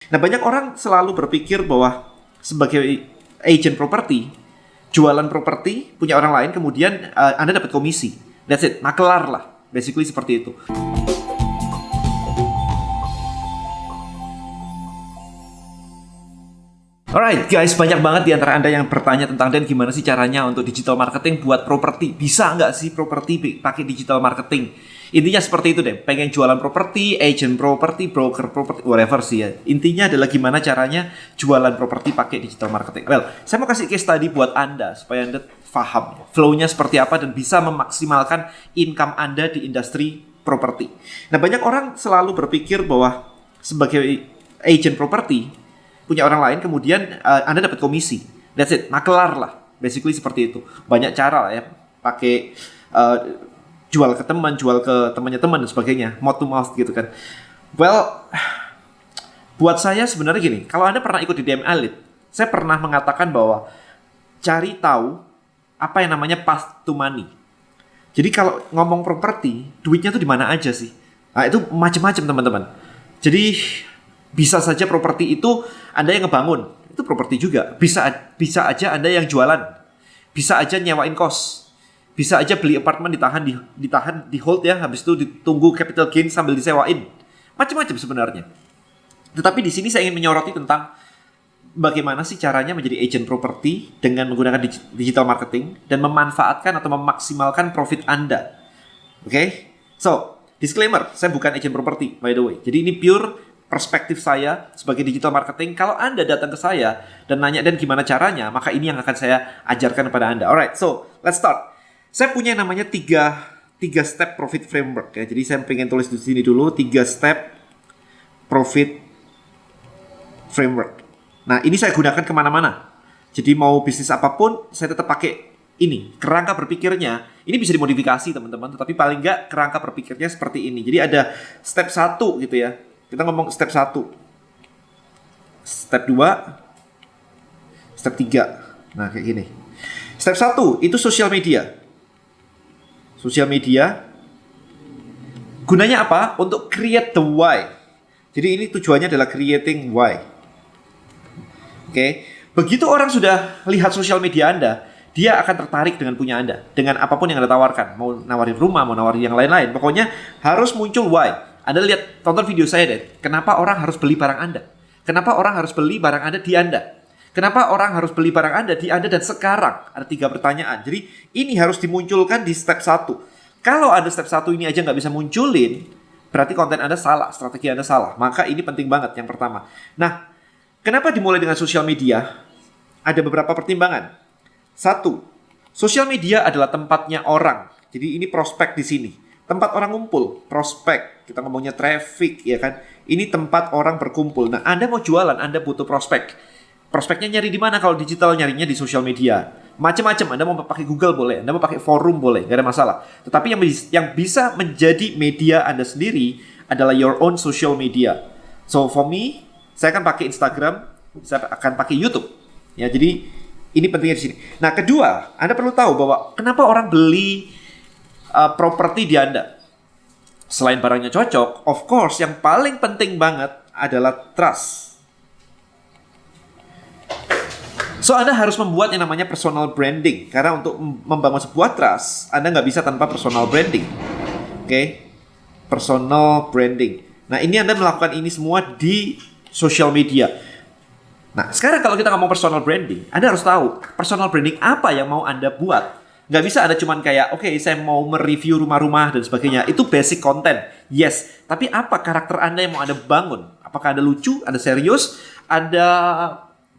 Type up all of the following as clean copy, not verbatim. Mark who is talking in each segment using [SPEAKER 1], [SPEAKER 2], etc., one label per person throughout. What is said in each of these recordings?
[SPEAKER 1] Nah, banyak orang selalu berpikir bahwa sebagai agent properti, jualan properti punya orang lain, kemudian Anda dapat komisi. That's it, makelar lah. Basically seperti itu. Alright guys, banyak banget di antara Anda yang bertanya tentang Dan gimana sih caranya untuk digital marketing buat properti. Bisa nggak sih properti pakai digital marketing? Intinya seperti itu deh, pengen jualan properti, agent properti, broker properti, whatever sih ya. Intinya adalah gimana caranya jualan properti pakai digital marketing. Well, saya mau kasih case study buat Anda supaya Anda paham flow-nya seperti apa dan bisa memaksimalkan income Anda di industri properti. Nah, banyak orang selalu berpikir bahwa sebagai agent properti punya orang lain, kemudian Anda dapat komisi. That's it, makelar lah. Basically seperti itu. Banyak cara lah ya, pakai jual ke teman, jual ke temannya teman dan sebagainya, mouth to mouth gitu kan. Well, buat saya sebenarnya gini, kalau Anda pernah ikut di DM Elite, saya pernah mengatakan bahwa cari tahu apa yang namanya path to money. Jadi kalau ngomong properti, duitnya tuh di mana aja sih? Nah, itu macam-macam teman-teman. Jadi bisa saja properti itu Anda yang ngebangun, itu properti juga. Bisa aja Anda yang jualan. Bisa aja nyewain kos. Bisa aja beli apartemen ditahan di hold ya, habis itu ditunggu capital gain sambil disewain. Macam-macam sebenarnya. Tetapi di sini saya ingin menyoroti tentang bagaimana sih caranya menjadi agent properti dengan menggunakan digital marketing dan memanfaatkan atau memaksimalkan profit Anda. Oke? So, disclaimer, saya bukan agent properti by the way. Jadi ini pure perspektif saya sebagai digital marketing. Kalau Anda datang ke saya dan nanya Dan gimana caranya, maka ini yang akan saya ajarkan kepada Anda. Alright, so let's start. Saya punya namanya tiga step profit framework ya. Jadi saya pengen tulis di sini dulu 3 step profit framework. Nah, ini saya gunakan kemana-mana. Jadi mau bisnis apapun, saya tetap pakai ini. Kerangka berpikirnya, ini bisa dimodifikasi teman-teman, tetapi paling nggak kerangka berpikirnya seperti ini. Jadi ada step 1 gitu ya. Kita ngomong step 1. Step 2. Step 3. Nah, kayak gini. Step 1 itu sosial media. Sosial media gunanya apa? Untuk create the why. Jadi ini tujuannya adalah creating why. Oke. Begitu orang sudah lihat sosial media Anda, dia akan tertarik dengan punya Anda, dengan apapun yang Anda tawarkan. Mau nawarin rumah, mau nawarin yang lain-lain. Pokoknya harus muncul why. Anda lihat, tonton video saya deh. Kenapa orang harus beli barang Anda? Kenapa orang harus beli barang Anda di Anda? Kenapa orang harus beli barang Anda di Anda dan sekarang? Ada 3 pertanyaan. Jadi ini harus dimunculkan di step 1. Kalau ada step 1 ini aja nggak bisa munculin, berarti konten Anda salah, strategi Anda salah. Maka ini penting banget yang pertama. Nah, kenapa dimulai dengan sosial media? Ada beberapa pertimbangan. 1, sosial media adalah tempatnya orang. Jadi ini prospek di sini. Tempat orang ngumpul, prospek. Kita ngomongnya traffic, ya kan? Ini tempat orang berkumpul. Nah, Anda mau jualan, Anda butuh prospek. Prospeknya nyari di mana? Kalau digital nyarinya di sosial media. Macam-macam. Anda mau pakai Google boleh, Anda mau pakai forum boleh, nggak ada masalah. Tetapi yang bisa menjadi media Anda sendiri adalah your own social media. So for me, saya akan pakai Instagram, saya akan pakai YouTube. Ya, jadi ini pentingnya di sini. Nah, kedua, Anda perlu tahu bahwa kenapa orang beli properti di Anda. Selain barangnya cocok, of course, yang paling penting banget adalah trust. So, Anda harus membuat yang namanya personal branding. Karena untuk membangun sebuah trust, Anda nggak bisa tanpa personal branding. Oke? Personal branding. Nah, ini Anda melakukan ini semua di social media. Nah, sekarang kalau kita ngomong personal branding, Anda harus tahu personal branding apa yang mau Anda buat. Nggak bisa Anda cuman kayak, oke, saya mau mereview rumah-rumah dan sebagainya. Itu basic content. Yes. Tapi apa karakter Anda yang mau Anda bangun? Apakah Anda lucu? Anda serius? Anda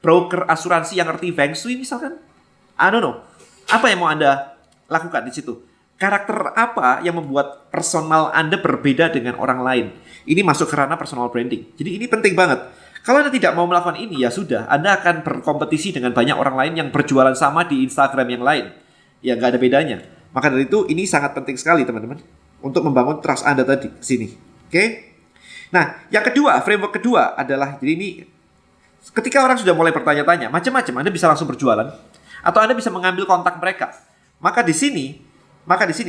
[SPEAKER 1] broker asuransi yang ngerti Feng Shui misalkan? I don't know. Apa yang mau Anda lakukan di situ? Karakter apa yang membuat personal Anda berbeda dengan orang lain? Ini masuk ke ranah personal branding. Jadi ini penting banget. Kalau Anda tidak mau melakukan ini, ya sudah. Anda akan berkompetisi dengan banyak orang lain yang berjualan sama di Instagram yang lain. Ya nggak ada bedanya. Maka dari itu ini sangat penting sekali teman-teman. Untuk membangun trust Anda tadi sini. Oke? Nah, yang kedua, framework kedua adalah, jadi ini ketika orang sudah mulai bertanya-tanya, macam-macam, Anda bisa langsung berjualan atau Anda bisa mengambil kontak mereka. Maka di sini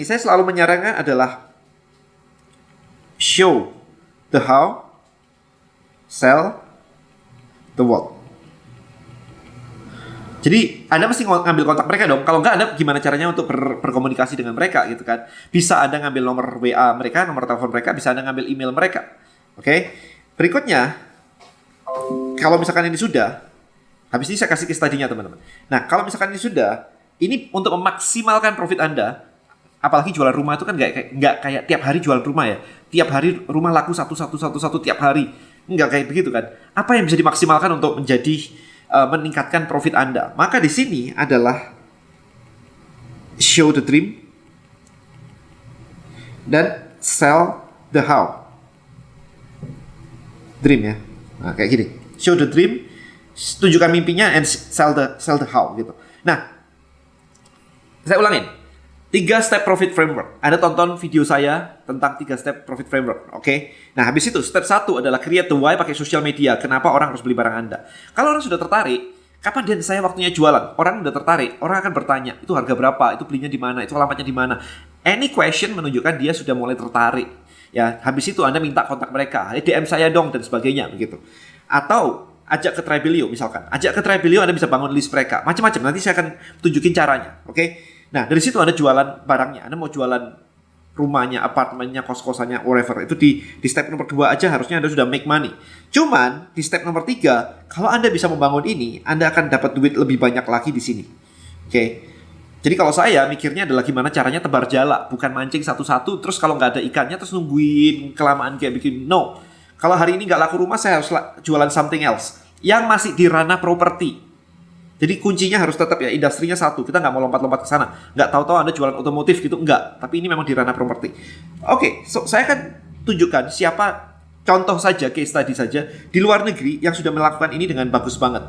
[SPEAKER 1] saya selalu menyarankan adalah show the how, sell the world. Jadi Anda mesti ngambil kontak mereka dong. Kalau nggak, Anda gimana caranya untuk berkomunikasi dengan mereka gitu kan? Bisa Anda ngambil nomor WA mereka, nomor telepon mereka, bisa Anda ngambil email mereka. Oke. Berikutnya, kalau misalkan ini sudah, habis ini saya kasih case study-nya teman-teman. Nah, kalau misalkan ini sudah, ini untuk memaksimalkan profit Anda, apalagi jualan rumah itu kan nggak kayak tiap hari jualan rumah ya. Tiap hari rumah laku satu tiap hari. Nggak kayak begitu kan. Apa yang bisa dimaksimalkan untuk menjadi meningkatkan profit Anda? Maka di sini adalah show the dream dan sell the how. Dream ya. Nah, kayak gini. Show the dream, tunjukkan mimpinya, and sell the how gitu. Nah, saya ulangin. 3 step profit framework. Anda tonton video saya tentang 3 step profit framework. Oke. Nah, habis itu step 1 adalah create the why pakai social media. Kenapa orang harus beli barang Anda? Kalau orang sudah tertarik, kapan dan saya waktunya jualan? Orang udah tertarik, orang akan bertanya, itu harga berapa? Itu belinya di mana? Itu alamatnya di mana? Any question menunjukkan dia sudah mulai tertarik. Ya, habis itu Anda minta kontak mereka, DM saya dong dan sebagainya begitu. Atau ajak ke Tribelio misalkan. Ajak ke Tribelio, Anda bisa bangun list mereka. Macam-macam. Nanti saya akan tunjukin caranya. Oke? Nah, dari situ Anda jualan barangnya. Anda mau jualan rumahnya, apartemennya, kos-kosannya, whatever. Itu di step nomor 2 aja harusnya Anda sudah make money. Cuman, di step nomor 3, kalau Anda bisa membangun ini, Anda akan dapat duit lebih banyak lagi di sini. Oke? Jadi kalau saya mikirnya adalah gimana caranya tebar jala. Bukan mancing satu-satu, terus kalau nggak ada ikannya, terus nungguin kelamaan kayak bikin. No. Kalau hari ini nggak laku rumah, saya harus jualan something else. Yang masih di ranah properti. Jadi kuncinya harus tetap ya, industrinya satu. Kita nggak mau lompat-lompat ke sana. Nggak tahu-tahu Anda jualan otomotif gitu, nggak. Tapi ini memang di ranah properti. Oke, so saya akan tunjukkan siapa, contoh saja, case study saja, di luar negeri yang sudah melakukan ini dengan bagus banget.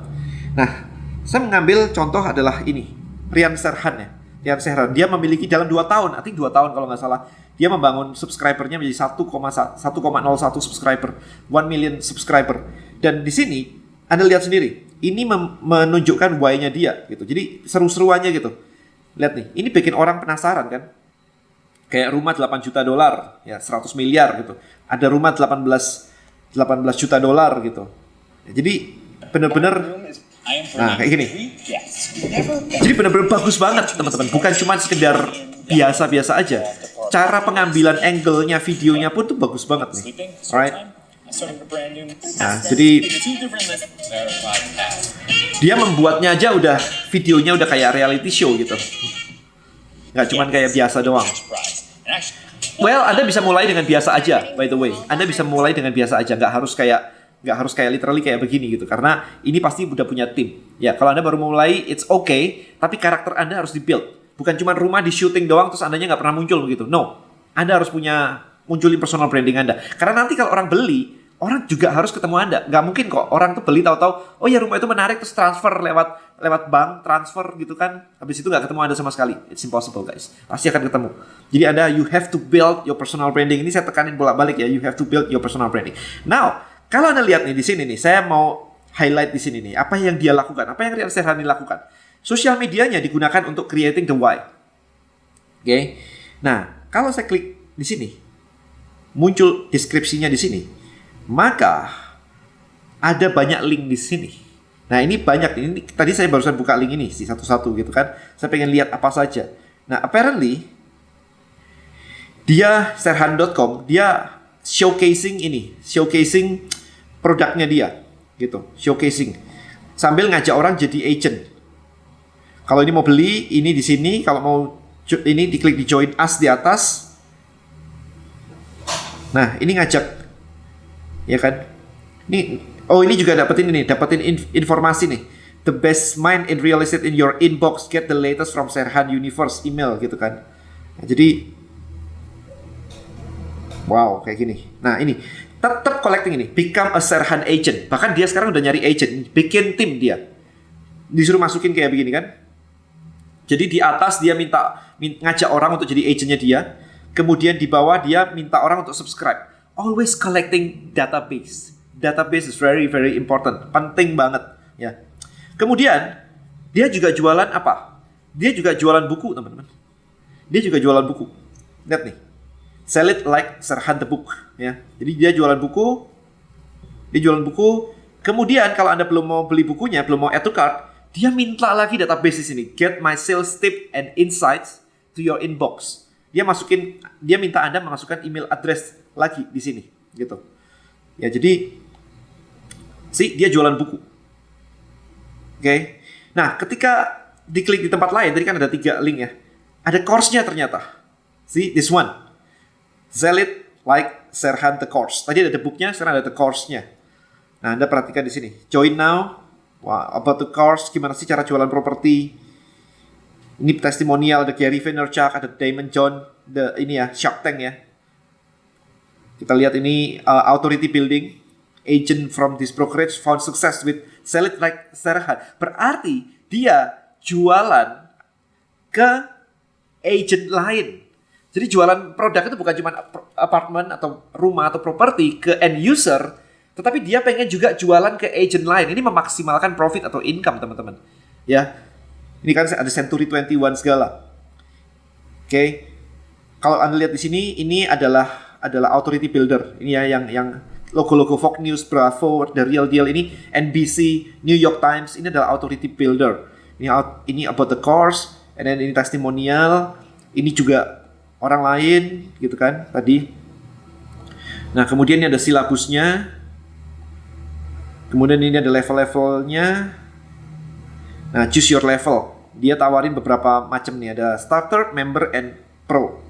[SPEAKER 1] Nah, saya mengambil contoh adalah ini, Rian Serhan ya. Rian Serhan, dia memiliki dalam 2 tahun, I think 2 tahun kalau nggak salah, dia membangun subscribernya menjadi 1,01 subscriber, 1 million subscriber. Dan di sini, Anda lihat sendiri, ini menunjukkan why-nya dia gitu. Jadi seru-seruannya gitu. Lihat nih, ini bikin orang penasaran kan. Kayak rumah 8 juta dolar, ya 100 miliar gitu. Ada rumah 18 juta dolar gitu. Ya, jadi benar-benar, nah kayak gini. Jadi benar-benar bagus banget teman-teman. Bukan cuma sekedar biasa-biasa aja. Cara pengambilan angle-nya, videonya pun tuh bagus banget nih. Alright. Nah, jadi dia membuatnya aja udah, videonya udah kayak reality show gitu. Nggak cuman kayak biasa doang. Well, Anda bisa mulai dengan biasa aja, by the way. Anda bisa mulai dengan biasa aja, nggak harus kayak literally kayak begini gitu. Karena ini pasti udah punya tim. Ya, kalau Anda baru mulai, it's okay. Tapi karakter Anda harus di-build. Bukan cuma rumah di shooting doang, terus Andanya nggak pernah muncul begitu. No, Anda harus munculin personal branding Anda. Karena nanti kalau orang beli, orang juga harus ketemu Anda. Nggak mungkin kok orang tuh beli tahu-tahu, oh ya rumah itu menarik, terus transfer lewat bank, transfer gitu kan. Habis itu nggak ketemu Anda sama sekali. It's impossible guys. Pasti akan ketemu. Jadi Anda, you have to build your personal branding. Ini saya tekanin bolak-balik ya, you have to build your personal branding. Now, kalau Anda lihat nih di sini nih, saya mau highlight di sini nih, apa yang dia lakukan, apa yang Rian Serhani lakukan. Sosial medianya digunakan untuk creating the why. Oke. Nah, kalau saya klik di sini, muncul deskripsinya di sini. Maka ada banyak link di sini. Nah, ini banyak. Ini tadi saya barusan buka link ini sih satu-satu gitu kan. Saya pengen lihat apa saja. Nah, apparently dia serhan.com, dia showcasing produknya dia gitu, showcasing sambil ngajak orang jadi agent. Kalau ini mau beli, ini di sini. Kalau mau ini diklik di join us di atas. Nah, ini ngajak, ya kan? Ini juga dapetin informasi nih. The best mind in real estate in your inbox. Get the latest from Serhan Universe email gitu kan. Nah, jadi wow, kayak gini. Nah, ini tetap collecting ini. Become a Serhan agent. Bahkan dia sekarang udah nyari agent. Bikin tim dia. Disuruh masukin kayak begini kan. Jadi di atas dia ngajak orang untuk jadi agentnya dia. Kemudian di bawah dia minta orang untuk subscribe. Always collecting database. Database is very very important. Penting banget ya. Kemudian dia juga jualan apa? Dia juga jualan buku, teman-teman. Dia juga jualan buku. Lihat nih. Sell it like Serhan the book ya. Jadi dia jualan buku. Kemudian kalau Anda belum mau beli bukunya, belum mau add to cart, dia minta lagi database di sini. Get my sales tip and insights to your inbox. Dia minta Anda memasukkan email address lagi di sini, gitu. Ya, jadi dia jualan buku. Oke. Nah, ketika diklik di tempat lain, tadi kan ada 3 link ya. Ada course-nya ternyata. See, this one. Sell it like Serhan the course. Tadi ada the book-nya, sekarang ada the course-nya. Nah, Anda perhatikan di sini. Join now. Wah, about the course, gimana sih cara jualan properti. Ini testimonial, ada Gary Vaynerchuk, ada Damon John, ini ya, Shark Tank ya. Kita lihat ini authority building. Agent from this brokerage found success with sell it like Serhan. Berarti dia jualan ke agent lain. Jadi jualan produk itu bukan cuma apartemen atau rumah atau properti ke end user, tetapi dia pengen juga jualan ke agent lain. Ini memaksimalkan profit atau income, teman-teman. Ya. Ini kan ada Century 21 segala. Oke. Kalau Anda lihat di sini, ini adalah authority builder. Ini ya yang logo-logo Fox News, Bravo, The Real Deal ini, NBC, New York Times, ini adalah authority builder. Ini about the course, and then ini testimonial, ini juga orang lain, gitu kan, tadi. Nah, kemudian ini ada silabusnya, kemudian ini ada level-levelnya. Nah, choose your level. Dia tawarin beberapa macam nih, ada starter, member, and pro.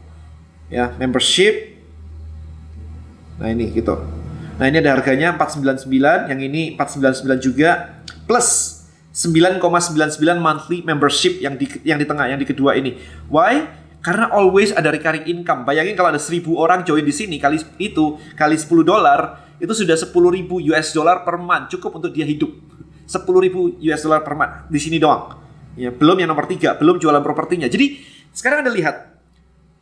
[SPEAKER 1] Ya, membership. Nah, ini gitu. Nah, ini ada harganya 499, yang ini 499 juga, plus 9,99 monthly membership yang di tengah, yang di kedua ini. Why? Karena always ada recurring income. Bayangin kalau ada 1.000 orang join di sini, kali $10, itu sudah 10.000 US dollar per month, cukup untuk dia hidup. 10.000 US dollar per month di sini doang. Ya, belum yang nomor 3, belum jualan propertinya. Jadi, sekarang Anda lihat,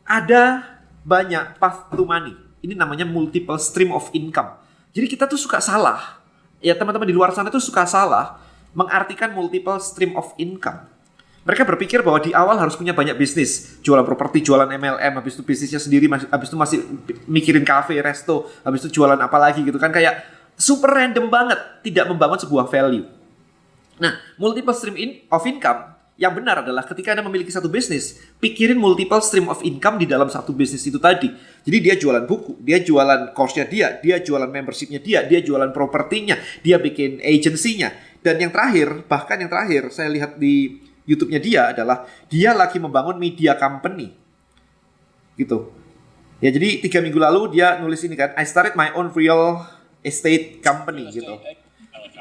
[SPEAKER 1] ada banyak path to money. Ini namanya multiple stream of income. Jadi kita tuh suka salah. Ya, teman-teman di luar sana tuh suka salah mengartikan multiple stream of income. Mereka berpikir bahwa di awal harus punya banyak bisnis. Jualan properti, jualan MLM, habis itu bisnisnya sendiri, habis itu masih mikirin cafe, resto, habis itu jualan apa lagi gitu kan. Kayak super random banget, tidak membangun sebuah value. Nah, multiple stream of income yang benar adalah ketika Anda memiliki satu bisnis, pikirin multiple stream of income di dalam satu bisnis itu tadi. Jadi dia jualan buku, dia jualan course-nya dia jualan membership-nya dia jualan propertinya, dia bikin agency-nya. Dan yang terakhir, bahkan yang terakhir saya lihat di YouTube-nya dia adalah dia lagi membangun media company. Gitu. Ya, jadi 3 minggu lalu dia nulis ini kan, I started my own real estate company gitu.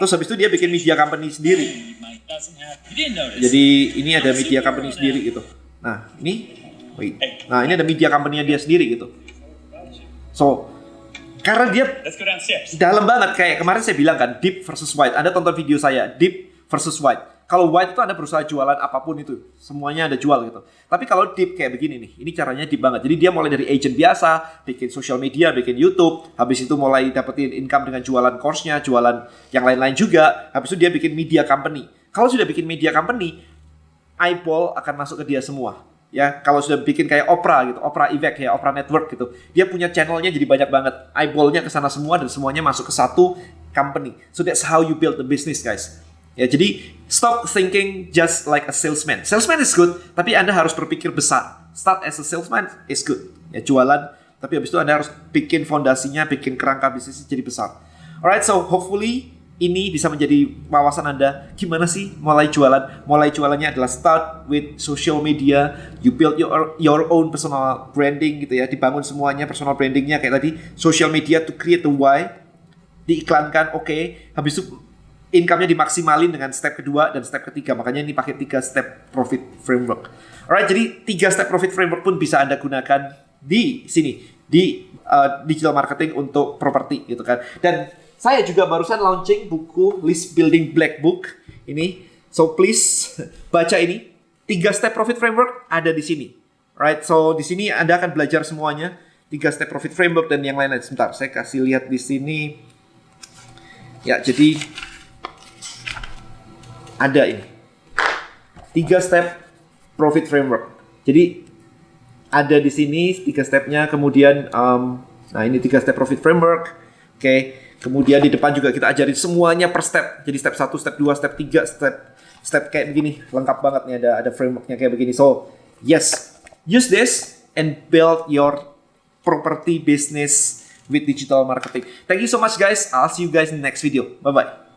[SPEAKER 1] Terus habis itu dia bikin media company sendiri. Jadi ini ada media company sendiri gitu. Nah, ini ada media company-nya dia sendiri gitu. So, karena dia dalam banget, kayak kemarin saya bilang kan, deep versus wide. Anda tonton video saya, deep versus wide. Kalau wide itu Anda berusaha jualan apapun itu, semuanya Anda jual gitu. Tapi kalau deep kayak begini nih, ini caranya deep banget. Jadi dia mulai dari agent biasa, bikin social media, bikin YouTube, habis itu mulai dapetin income dengan jualan course-nya, jualan yang lain-lain juga. Habis itu dia bikin media company. Kalau sudah bikin media company, eyeball akan masuk ke dia semua. Ya, kalau sudah bikin kayak Oprah gitu, Oprah Event ya, Oprah Network gitu, dia punya channelnya jadi banyak banget, eyeballnya ke sana semua dan semuanya masuk ke satu company. So that's how you build the business, guys. Ya, jadi stop thinking just like a salesman. Salesman is good, tapi Anda harus berpikir besar. Start as a salesman is good. Ya, jualan, tapi habis itu Anda harus bikin fondasinya, bikin kerangka bisnisnya jadi besar. Alright, so hopefully ini bisa menjadi wawasan Anda. Gimana sih mulai jualan? Mulai jualannya adalah start with social media. You build your own personal branding gitu ya. Dibangun semuanya personal brandingnya kayak tadi. Social media to create the why. Diiklankan, oke. Habis itu income-nya dimaksimalin dengan step kedua dan step ketiga. Makanya ini pakai 3 step profit framework. Alright, jadi 3 step profit framework pun bisa Anda gunakan di sini. Di digital marketing untuk properti gitu kan. Dan saya juga barusan launching buku List Building Black Book ini. So please baca ini. 3 step profit framework ada di sini. Right? So di sini Anda akan belajar semuanya. 3 step profit framework dan yang lain-lain. Sebentar, saya kasih lihat di sini. Ya, jadi ada ini. 3 step profit framework. Jadi ada di sini 3 stepnya. Kemudian nah ini 3 step profit framework. Oke. Kemudian di depan juga kita ajarin semuanya per step. Jadi step 1, step 2, step 3, step kayak begini. Lengkap banget nih, ada frameworknya kayak begini. So, yes, use this and build your property business with digital marketing. Thank you so much guys. I'll see you guys in the next video. Bye-bye.